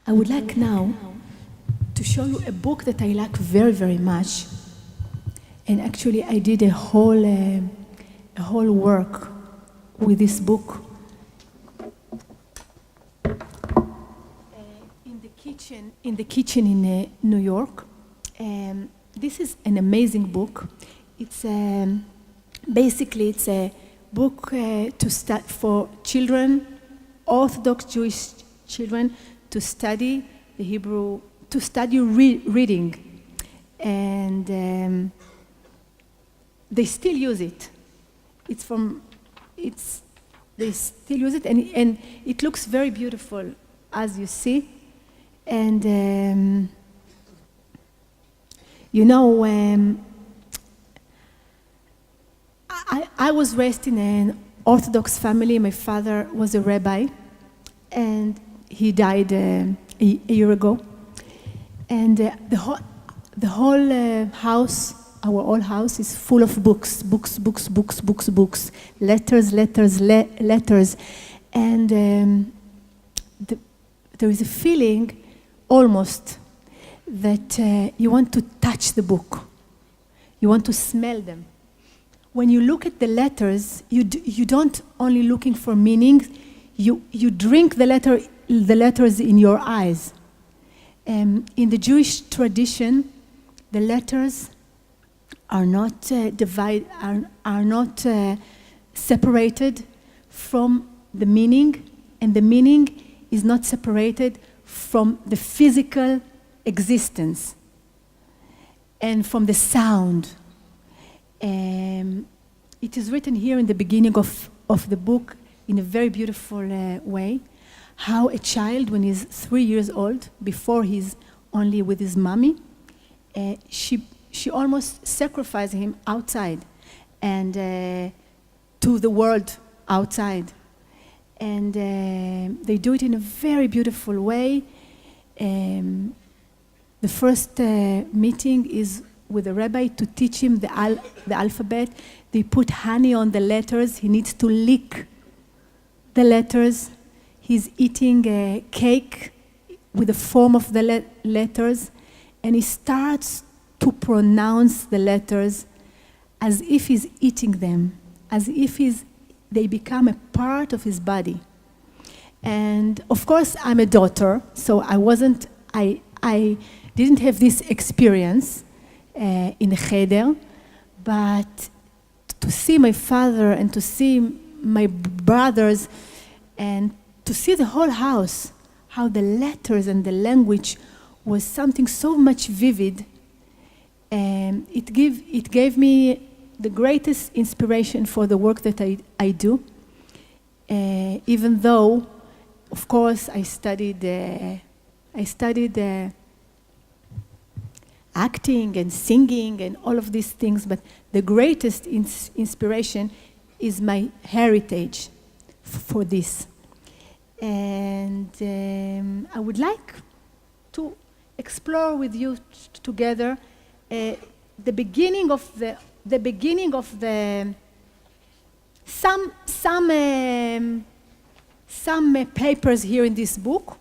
I would like now to show you a book that I like very, very much. And actually, I did a whole work with this book. In the kitchen in New York. This is an amazing book. It's basically it's a book for children, Orthodox Jewish children, to study the Hebrew, to study reading, and they still use it. They still use it, and it looks very beautiful, as you see. And you know, I was raised in an Orthodox family. My father was a rabbi, and he died a year ago. And the whole house, our old house, is full of books, letters. And there is a feeling almost that you want to touch the book. You want to smell them. When you look at the letters, you don't only looking for meaning, you drink the letters in your eyes. In the Jewish tradition, the letters are not separated from the meaning, and the meaning is not separated from the physical existence and from the sound. It is written here in the beginning of the book in a very beautiful way, how a child, when he's 3 years old, before he's only with his mommy, she almost sacrificed him outside and to the world outside. And they do it in a very beautiful way. The first meeting is with the rabbi to teach him the alphabet. They put honey on the letters. He needs to lick the letters. He's eating a cake with the form of the letters, and he starts to pronounce the letters as if he's eating them, as if they become a part of his body. And of course, I'm a daughter, so I didn't have this experience in the cheder, but to see my father and to see my brothers and to see the whole house, how the letters and the language was something so much vivid, it gave me the greatest inspiration for the work that I do, even though, of course, I studied acting and singing and all of these things, but the greatest inspiration is my heritage for this. And I would like to explore with you together the beginning of some papers here in this book.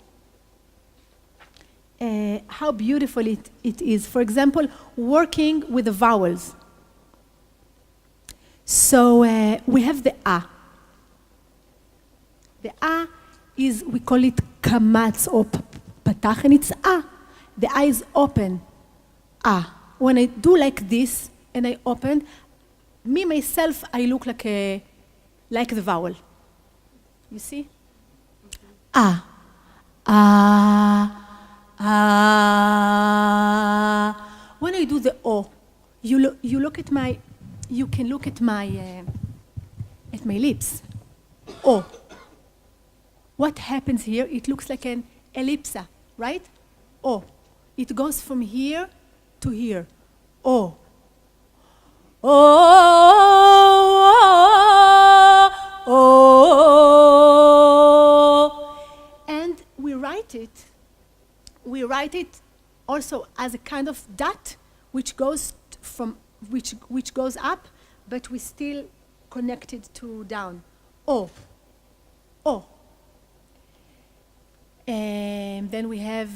How beautiful it is. For example, working with the vowels. So we have the A. The A is, we call it kamatz or patach, and it's A. The A is open. A. When I do like this and I open, me myself, I look like the vowel. You see? A. When I do the O, you can look at my lips. O. What happens here? It looks like an ellipse, right? O. It goes from here to here. O. And we write it also as a kind of dot which goes up, but we still connected to down. O. And then we have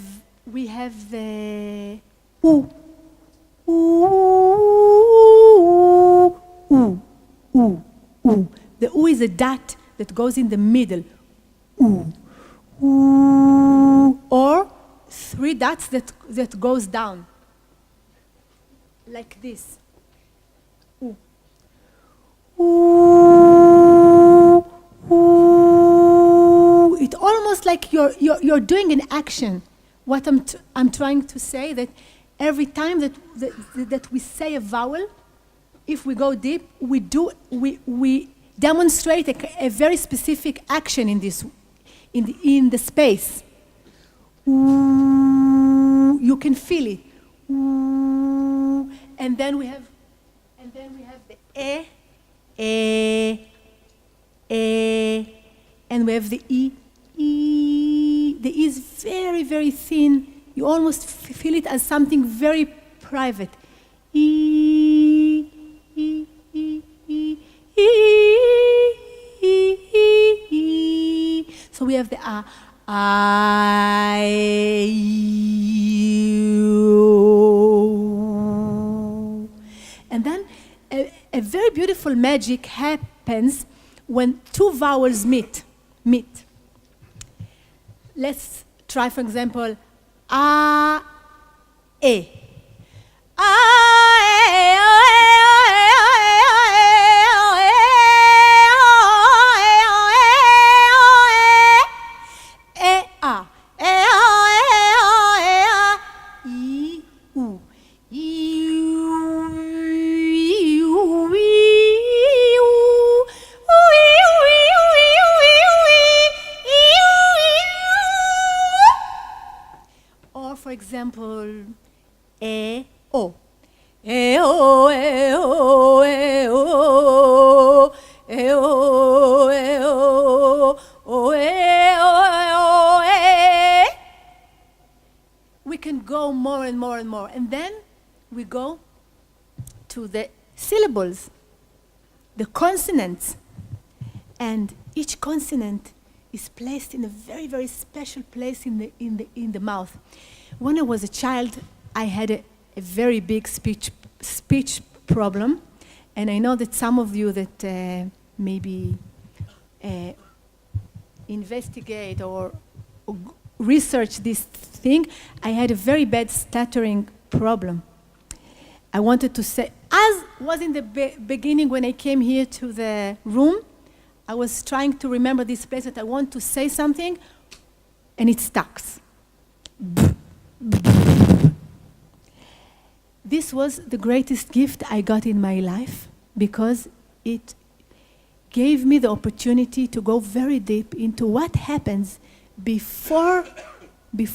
the oo. Ooh, ooh, ooh, ooh. The oo is a dot that goes in the middle. Ooh, ooh. Or 3 dots that goes down. Like this. Ooh. Ooh, ooh. It's almost like you're doing an action. What I'm trying to say that every time that we say a vowel, if we go deep, we demonstrate a very specific action in the space. Ooh, you can feel it. Ooh, and then we have the and we have the e. The e is very, very thin. You almost feel it as something very private. E, e, e, e, e, e, e. So we have the I, you. And then a very beautiful magic happens when 2 vowels meet. Let's try, for example, a, e. For example, e, o. E, o, e, o, e, o, e, o, e, o, o, e, o, e. We can go more and more and more. And then we go to the syllables, the consonants. And each consonant is placed in a very, very special place in the mouth. When I was a child, I had a very big speech problem, and I know that some of you that maybe investigate or research this thing, I had a very bad stuttering problem. I wanted to say, as was in the beginning when I came here to the room, I was trying to remember this place that I want to say something, and it stuck. This was the greatest gift I got in my life because it gave me the opportunity to go very deep into what happens before the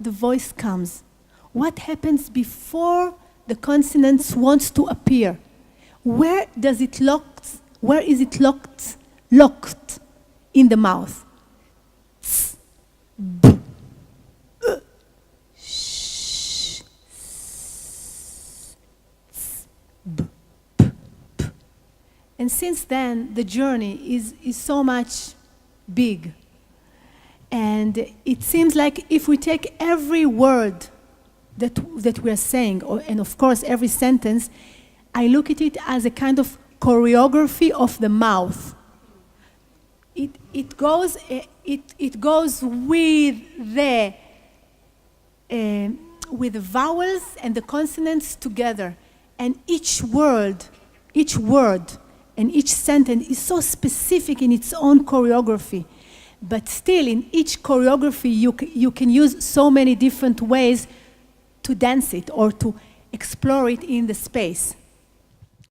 voice comes. What happens before the consonants wants to appear? Where is it locked in the mouth? And since then, the journey is so much big. And it seems like if we take every word that we are saying, and of course every sentence, I look at it as a kind of choreography of the mouth. It goes with the vowels and the consonants together, and each word and each sentence is so specific in its own choreography. But still, in each choreography, you can use so many different ways to dance it or to explore it in the space.